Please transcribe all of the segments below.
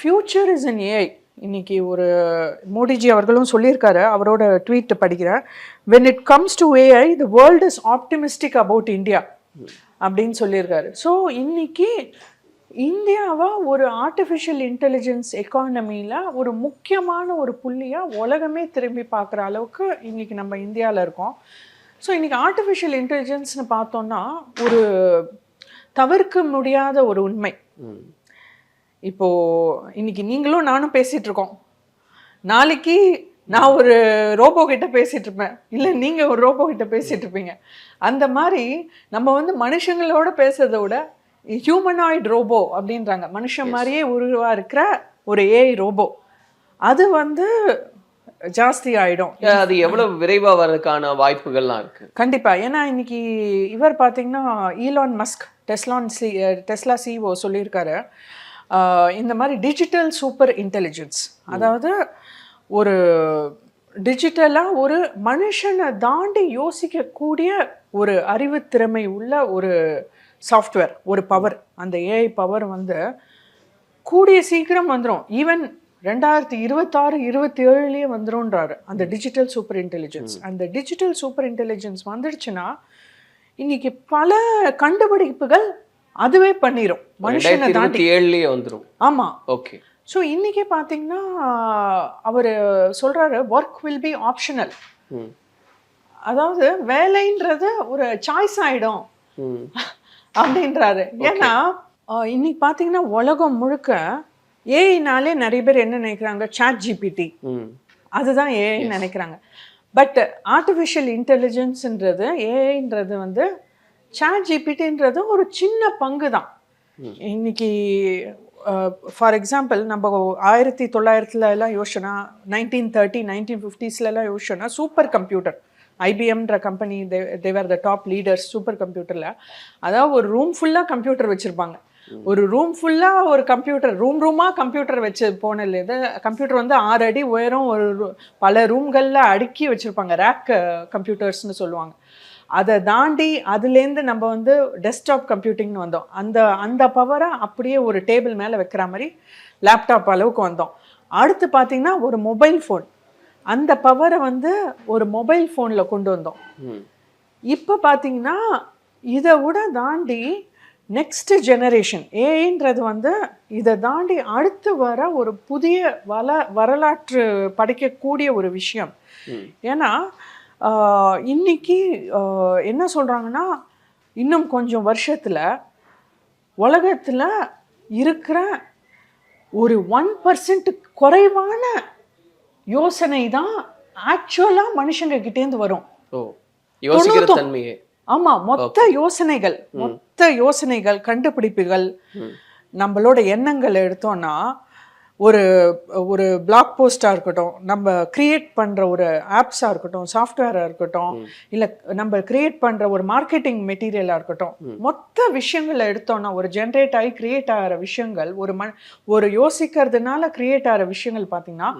Future is in AI. இன்னைக்கு ஒரு மோடிஜி அவர்களும் சொல்லியிருக்காரு, அவரோட ட்வீட் படிக்கிறேன். when it comes to AI the world is optimistic about India அப்படின்னு சொல்லியிருக்காரு. ஸோ இன்னைக்கு இந்தியாவை ஒரு ஆர்டிஃபிஷியல் இன்டெலிஜென்ஸ் எக்கானமியில் ஒரு முக்கியமான ஒரு புள்ளியாக உலகமே திரும்பி பார்க்குற அளவுக்கு இன்னைக்கு நம்ம இந்தியாவில் இருக்கோம். ஸோ இன்னைக்கு ஆர்டிஃபிஷியல் இன்டெலிஜென்ஸ்னு பார்த்தோன்னா ஒரு தவிர்க்க முடியாத ஒரு உண்மை. இப்போது இன்னைக்கு நீங்களும் நானும் பேசிகிட்டு இருக்கோம், நாளைக்கு நான் ஒரு ரோபோ கிட்ட பேசிகிட்டு இருப்பேன், இல்லை நீங்கள் ஒரு ரோபோ கிட்ட பேசிகிட்டு இருப்பீங்க. அந்த மாதிரி நம்ம வந்து மனுஷங்களோட பேசுறதை விட ஹியூமனாய்டு ரோபோ அப்படின்றாங்க, மனுஷன் மாதிரியே உருவா இருக்கிற ஒரு ஏஐ ரோபோ, அது வந்து ஜாஸ்தி ஆகிடும். அது எவ்வளவு விரைவாக வர்றதுக்கான வாய்ப்புகள்லாம் இருக்குது கண்டிப்பாக. ஏன்னா இன்னைக்கு இவர் பார்த்தீங்கன்னா ஈலான் மஸ்க் டெஸ்லா சிஓ சொல்லியிருக்காரு, இந்த மாதிரி டிஜிட்டல் சூப்பர் இன்டெலிஜென்ஸ், அதாவது ஒரு டிஜிட்டலாக ஒரு மனுஷனை தாண்டி யோசிக்கக்கூடிய ஒரு அறிவுத்திறமை உள்ள ஒரு சாஃப்ட்வேர், ஒரு பவர், அந்த ஏஐ பவர் வந்து கூடிய சீக்கிரம் வந்துடும். ஈவன் 2026-27 வந்துடும்ன்றாரு அந்த டிஜிட்டல் சூப்பர் இன்டெலிஜென்ஸ். அந்த டிஜிட்டல் சூப்பர் இன்டெலிஜென்ஸ் வந்துடுச்சுன்னா இன்னைக்கு பல கண்டுபிடிப்புகள் அதுவே பண்ணிடும், மனுஷனை தாண்டி 2027 வந்துடும். ஆமாம், ஓகே. ஸோ இன்றைக்கி பார்த்தீங்கன்னா அவர் சொல்கிறாரு ஒர்க் வில் பி ஆப்ஷனல், அதாவது வேலைன்றது ஒரு சாய்ஸ் ஆகிடும் அப்படின்றாரு. ஏன்னா இன்னைக்கு பார்த்தீங்கன்னா உலகம் முழுக்க ஏஐனாலே நிறைய பேர் என்ன நினைக்கிறாங்க, சாட் ஜிபிடி அதுதான் ஏஐன்னு நினைக்கிறாங்க. பட் ஆர்டிஃபிஷியல் இன்டெலிஜென்ஸ்ன்றது ஏஐன்றது வந்து சாட் ஜிபிடின்றது ஒரு சின்ன பங்கு தான். இன்னைக்கு ஃபார் எக்ஸாம்பிள் நம்ம 1900 யோசிச்சோன்னா, 1930 1950s யோசிச்சோன்னா சூப்பர் கம்ப்யூட்டர், ஐபிஎம்ன்ற company they were the top leaders super கம்ப்யூட்டரில். அதாவது ஒரு ரூம் ஃபுல்லாக கம்ப்யூட்டர் வச்சுருப்பாங்க, ஒரு ரூம் ஃபுல்லாக ஒரு கம்ப்யூட்டர், ரூமாக கம்ப்யூட்டர் வச்சு போனது. கம்ப்யூட்டர் வந்து 6 அடி உயரம், ஒரு பல ரூம்களில் அடுக்கி வச்சுருப்பாங்க, ரேக் கம்ப்யூட்டர்ஸ்னு சொல்லுவாங்க. அதை தாண்டி அதுலேருந்து நம்ம வந்து டெஸ்க்டாப் கம்ப்யூட்டிங்னு வந்தோம். அந்த பவரை அப்படியே ஒரு டேபிள் மேலே வைக்கிற மாதிரி லேப்டாப் அளவுக்கு வந்தோம். அடுத்து பார்த்திங்கன்னா ஒரு மொபைல் ஃபோன், அந்த பவரை வந்து ஒரு மொபைல் ஃபோனில் கொண்டு வந்தோம். இப்போ பார்த்திங்கன்னா இதை விட தாண்டி நெக்ஸ்ட் ஜெனரேஷன் ஏஐன்றது வந்து இதை தாண்டி அடுத்து வர ஒரு புதிய வரலாற்று படைக்கக்கூடிய ஒரு விஷயம். ஏன்னா இன்னைக்கு என்ன சொல்கிறாங்கன்னா, இன்னும் கொஞ்சம் வருஷத்தில் உலகத்தில் இருக்கிற ஒரு 1% குறைவான யோசனை தான் ஆக்சுவலாக மனுஷங்க கிட்டேருந்து வரும். ஆமாம், மொத்த யோசனைகள் கண்டுபிடிப்புகள் நம்மளோட எண்ணங்கள் எடுத்தோன்னா, ஒரு பிளாக் போஸ்டாக இருக்கட்டும், நம்ம கிரியேட் பண்ணுற ஒரு ஆப்ஸாக இருக்கட்டும், சாஃப்ட்வேராக இருக்கட்டும், இல்லை நம்ம கிரியேட் பண்ணுற ஒரு மார்க்கெட்டிங் மெட்டீரியலாக இருக்கட்டும், மொத்த விஷயங்களை எடுத்தோன்னா ஒரு ஜென்ரேட் ஆகி கிரியேட் ஆகிற விஷயங்கள், ஒரு யோசிக்கிறதுனால கிரியேட் ஆகிற விஷயங்கள் பார்த்தீங்கன்னா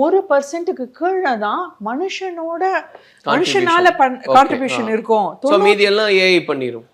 1% கீழே தான் மனுஷனால கான்ட்ரிபியூஷன் இருக்கும். மீதி எல்லாம் ஏஐ பண்ணிரும்.